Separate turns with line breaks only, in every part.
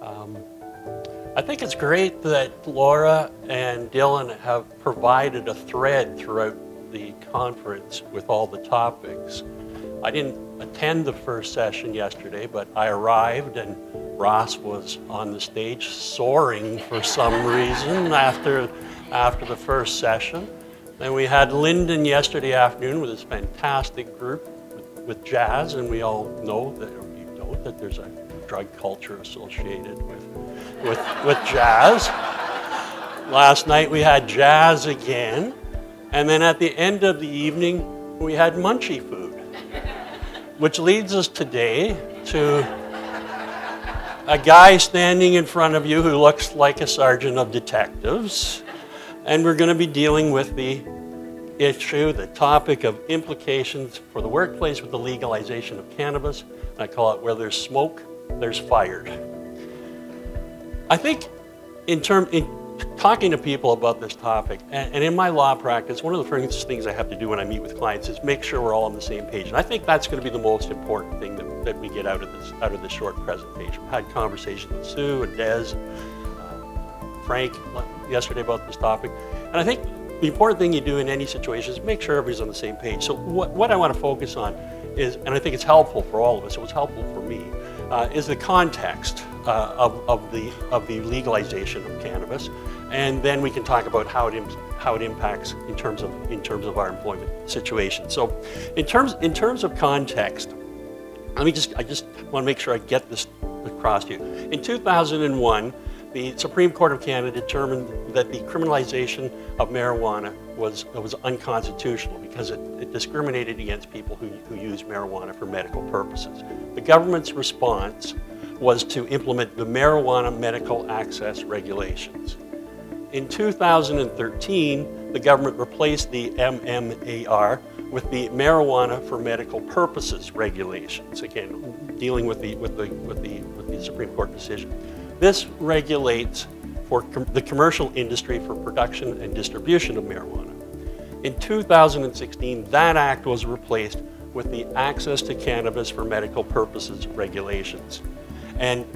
I think it's great that Laura and Dylan have provided a thread throughout the conference with all the topics. I didn't attend the first session yesterday, but I arrived and Ross was on the stage soaring for some reason after the first session. Then we had Lyndon yesterday afternoon with this fantastic group with jazz, and we all know that, or you know, that there's a drug culture associated with jazz. Last night we had jazz again, and then at the end of the evening we had munchie food, which leads us today to a guy standing in front of you who looks like a sergeant of detectives, and we're going to be dealing with the issue, the topic of implications for the workplace with the legalization of cannabis. I call it, where there's smoke, there's fire. I think in talking to people about this topic, and in my law practice, one of the first things I have to do when I meet with clients is make sure we're all on the same page. And I think that's going to be the most important thing that we get out of this short presentation. We've had conversations with Sue and Des, Frank yesterday about this topic. And I think the important thing you do in any situation is make sure everybody's on the same page. So what I want to focus on is, and I think it's helpful for all of us, it was helpful for me, is the context of the legalization of cannabis, and then we can talk about how it impacts in terms of our employment situation. So, in terms of context, I just want to make sure I get this across to you. In 2001, the Supreme Court of Canada determined that the criminalization of marijuana was unconstitutional because it discriminated against people who use marijuana for medical purposes. The government's response was to implement the Marijuana Medical Access Regulations. In 2013, the government replaced the MMAR with the Marijuana for Medical Purposes Regulations, again, dealing with the Supreme Court decision. This regulates for the commercial industry for production and distribution of marijuana. In 2016, that act was replaced with the Access to Cannabis for Medical Purposes Regulations. And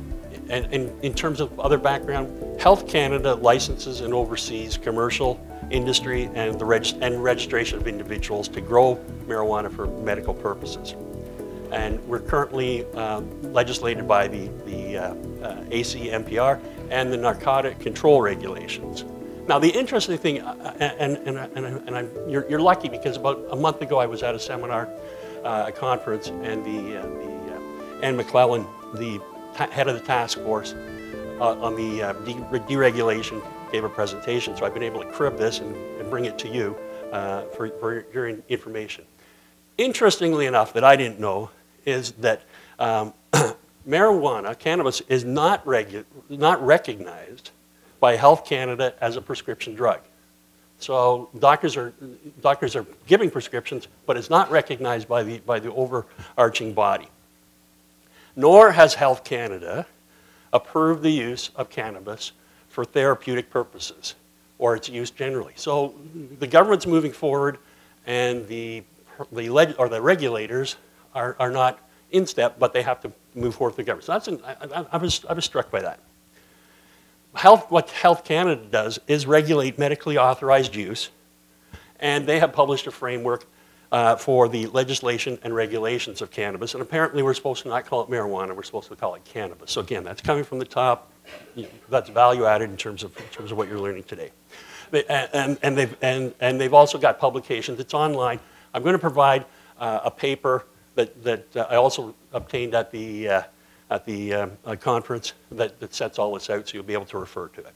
in terms of other background, Health Canada licenses and oversees commercial industry and the registration of individuals to grow marijuana for medical purposes. And we're currently legislated by the ACMPR and the Narcotic Control Regulations. Now, the interesting thing, you're lucky because about a month ago I was at a seminar, a conference, and Anne McClellan, the head of the task force on the deregulation, gave a presentation. So I've been able to crib this and bring it to you for your information. Interestingly enough, that I didn't know, is that marijuana, cannabis, is not recognized by Health Canada as a prescription drug. So doctors are giving prescriptions, but it's not recognized by the overarching body. Nor has Health Canada approved the use of cannabis for therapeutic purposes, or its use generally. So the government's moving forward, and the regulators are not in step, but they have to move forward with the government. So I was struck by that. What Health Canada does is regulate medically authorized use, and they have published a framework for the legislation and regulations of cannabis. And apparently we're supposed to not call it marijuana, we're supposed to call it cannabis. So again, that's coming from the top. That's value added in terms of what you're learning today. And they've also got publications. It's online. I'm going to provide a paper that I also obtained at the conference that sets all this out, so you'll be able to refer to it.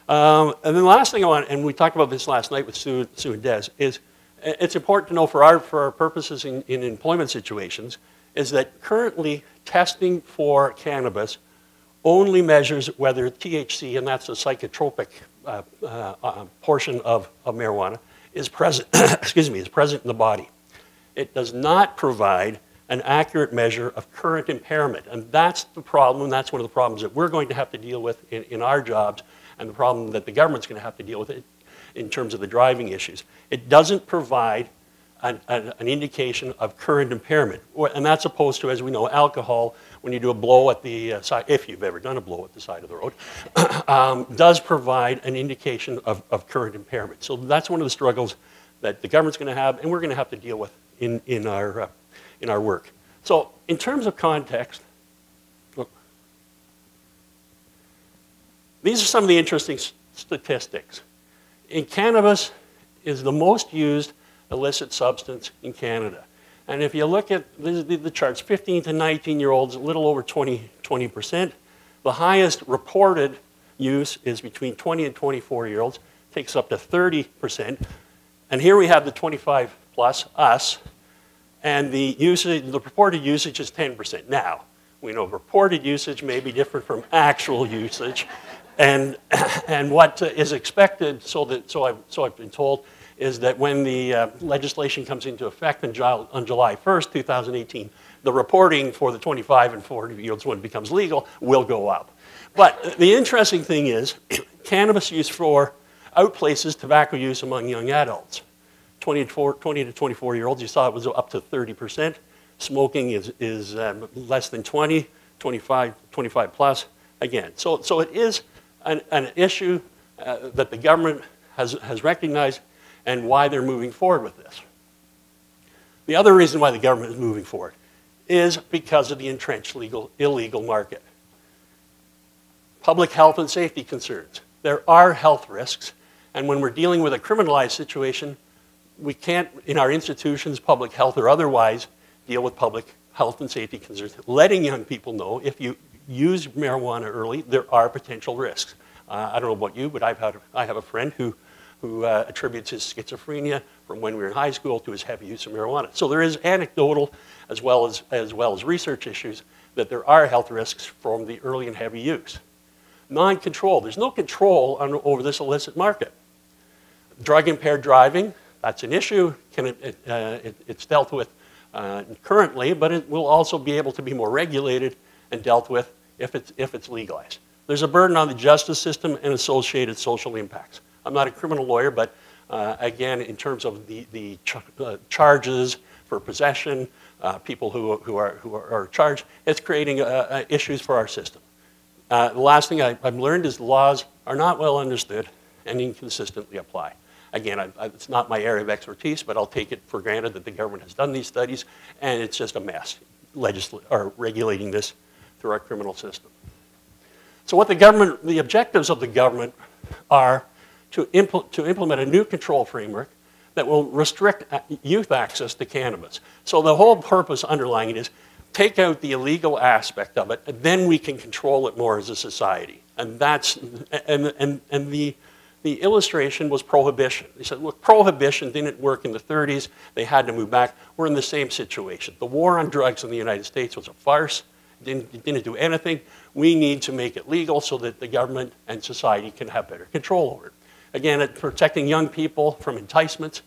And then the last thing I want, and we talked about this last night with Sue and Des, is it's important to know for our purposes in employment situations, is that currently testing for cannabis only measures whether THC, and that's the psychotropic portion of marijuana, is present, is present in the body. It does not provide an accurate measure of current impairment. And that's the problem, and that's one of the problems that we're going to have to deal with in our jobs, and the problem that the government's going to have to deal with in terms of the driving issues. It doesn't provide an indication of current impairment. And that's opposed to, as we know, alcohol, when you do a blow at the side, if you've ever done a blow at the side of the road, does provide an indication of current impairment. So that's one of the struggles that the government's going to have, and we're going to have to deal with in our work. So in terms of context, look, these are some of the interesting statistics. Cannabis is the most used illicit substance in Canada. And if you look at the charts, 15 to 19-year-olds, a little over 20%. The highest reported use is between 20 and 24-year-olds, takes up to 30%. And here we have the 25 plus, us, and the reported usage is 10%. Now, we know reported usage may be different from actual usage, and what is expected, so I've been told, is that when the legislation comes into effect on July 1st, 2018, the reporting for the 25 and 40-year-olds when it becomes legal will go up. But the interesting thing is, cannabis use outplaces tobacco use among young adults. 20 to 24-year-olds, you saw it was up to 30%. Smoking is less than 20, 25 plus, again. So it is an issue that the government has recognized, and why they're moving forward with this. The other reason why the government is moving forward is because of the entrenched illegal market. Public health and safety concerns. There are health risks, and when we're dealing with a criminalized situation, we can't, in our institutions, public health or otherwise, deal with public health and safety concerns. Letting young people know, if you use marijuana early, there are potential risks. I don't know about you, but I have a friend who attributes his schizophrenia from when we were in high school to his heavy use of marijuana. So there is anecdotal as well as research issues that there are health risks from the early and heavy use. Non-control. There's no control over this illicit market. Drug-impaired driving, that's an issue. It's dealt with currently, but it will also be able to be more regulated and dealt with if it's legalized. There's a burden on the justice system and associated social impacts. I'm not a criminal lawyer, but again, in terms of the charges for possession, people who are charged, it's creating issues for our system. The last thing I've learned is the laws are not well understood and inconsistently applied. Again, it's not my area of expertise, but I'll take it for granted that the government has done these studies, and it's just a mess, regulating this through our criminal system. So what the objectives of the government are to implement a new control framework that will restrict youth access to cannabis. So the whole purpose underlying it is take out the illegal aspect of it, and then we can control it more as a society. And that's the illustration was prohibition. They said, look, prohibition didn't work in the 30s. They had to move back. We're in the same situation. The war on drugs in the United States was a farce. It didn't do anything. We need to make it legal so that the government and society can have better control over it. Again, protecting young people from enticements,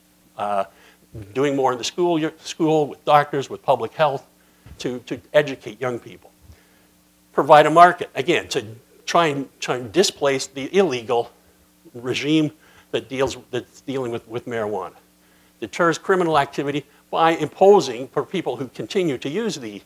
doing more in the school with doctors, with public health, to educate young people. Provide a market, again, to try and displace the illegal regime that's dealing with marijuana. Deters criminal activity by imposing, for people who continue to use the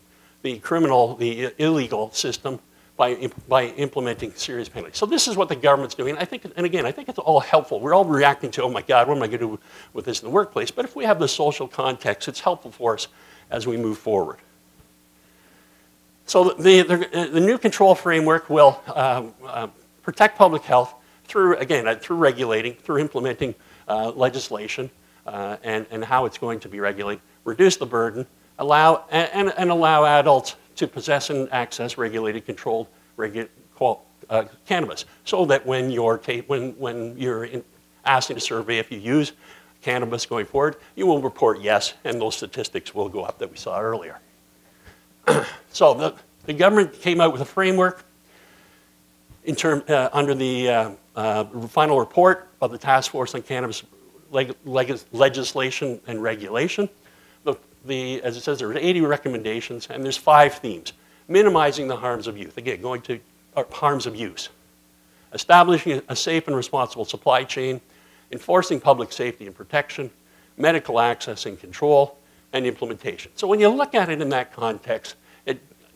illegal system, by implementing serious penalties. So this is what the government's doing. I think it's all helpful. We're all reacting to, oh my God, what am I going to do with this in the workplace? But if we have the social context, it's helpful for us as we move forward. So the new control framework will protect public health through regulating, through implementing legislation and how it's going to be regulated, reduce the burden, allow adults to possess and access regulated, controlled cannabis, so that when you're asked in a survey if you use cannabis going forward, you will report yes, and those statistics will go up that we saw earlier. So the government came out with a framework under the final report of the Task Force on Cannabis Legislation and Regulation. As it says, there are 80 recommendations, and there's 5 themes. Minimizing the harms of youth. Again, going to harms of use. Establishing a safe and responsible supply chain. Enforcing public safety and protection. Medical access and control. And implementation. So when you look at it in that context,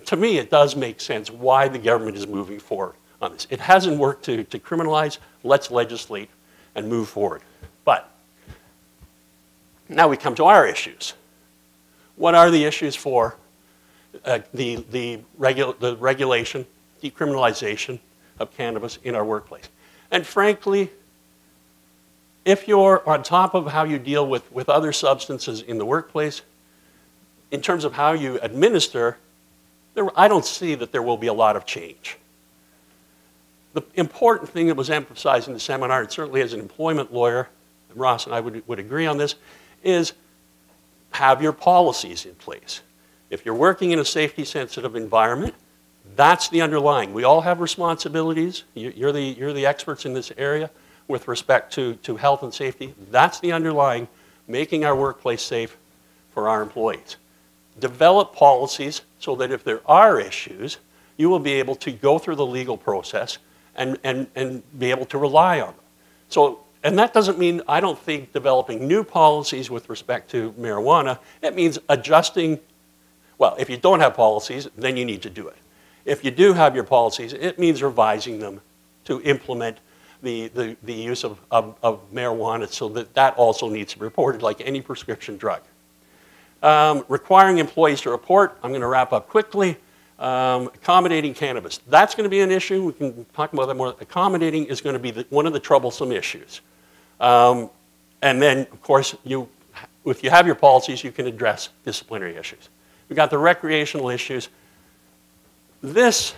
to me, it does make sense why the government is moving forward on this. It hasn't worked to criminalize. Let's legislate and move forward. But now we come to our issues. What are the issues for the regulation, decriminalization of cannabis in our workplace? And frankly, if you're on top of how you deal with other substances in the workplace, in terms of how you administer, I don't see that there will be a lot of change. The important thing that was emphasized in the seminar, and certainly as an employment lawyer, and Ross and I would agree on this, is have your policies in place. If you're working in a safety-sensitive environment, that's the underlying. We all have responsibilities. You're the experts in this area with respect to health and safety. That's the underlying, making our workplace safe for our employees. Develop policies so that if there are issues, you will be able to go through the legal process and be able to rely on them. So, and that doesn't mean, I don't think, developing new policies with respect to marijuana. It means adjusting. Well, if you don't have policies, then you need to do it. If you do have your policies, it means revising them to implement the use of marijuana so that also needs to be reported like any prescription drug. Requiring employees to report, I'm going to wrap up quickly. Accommodating cannabis, that's going to be an issue. We can talk about that more. Accommodating is going to be one of the troublesome issues. And then, of course, if you have your policies, you can address disciplinary issues. We've got the recreational issues. This,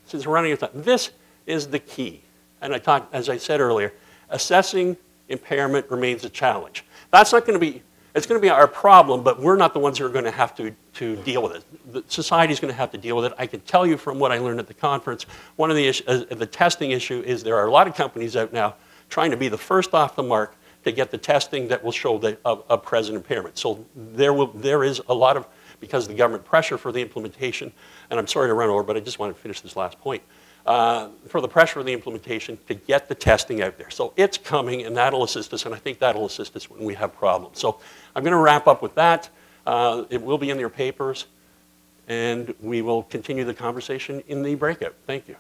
since we're running out of time, this is the key. And as I said earlier, assessing impairment remains a challenge. That's not going to be, it's going to be our problem, but we're not the ones who are going to have to deal with it. The society's going to have to deal with it. I can tell you from what I learned at the conference, one of the issues, the testing issue is there are a lot of companies out now trying to be the first off the mark to get the testing that will show a present impairment. So there is a lot of, because of the government pressure for the implementation, and I'm sorry to run over, but I just want to finish this last point, for the pressure of the implementation to get the testing out there. So it's coming, and that'll assist us, and I think that'll assist us when we have problems. So I'm going to wrap up with that. It will be in your papers, and we will continue the conversation in the breakout. Thank you.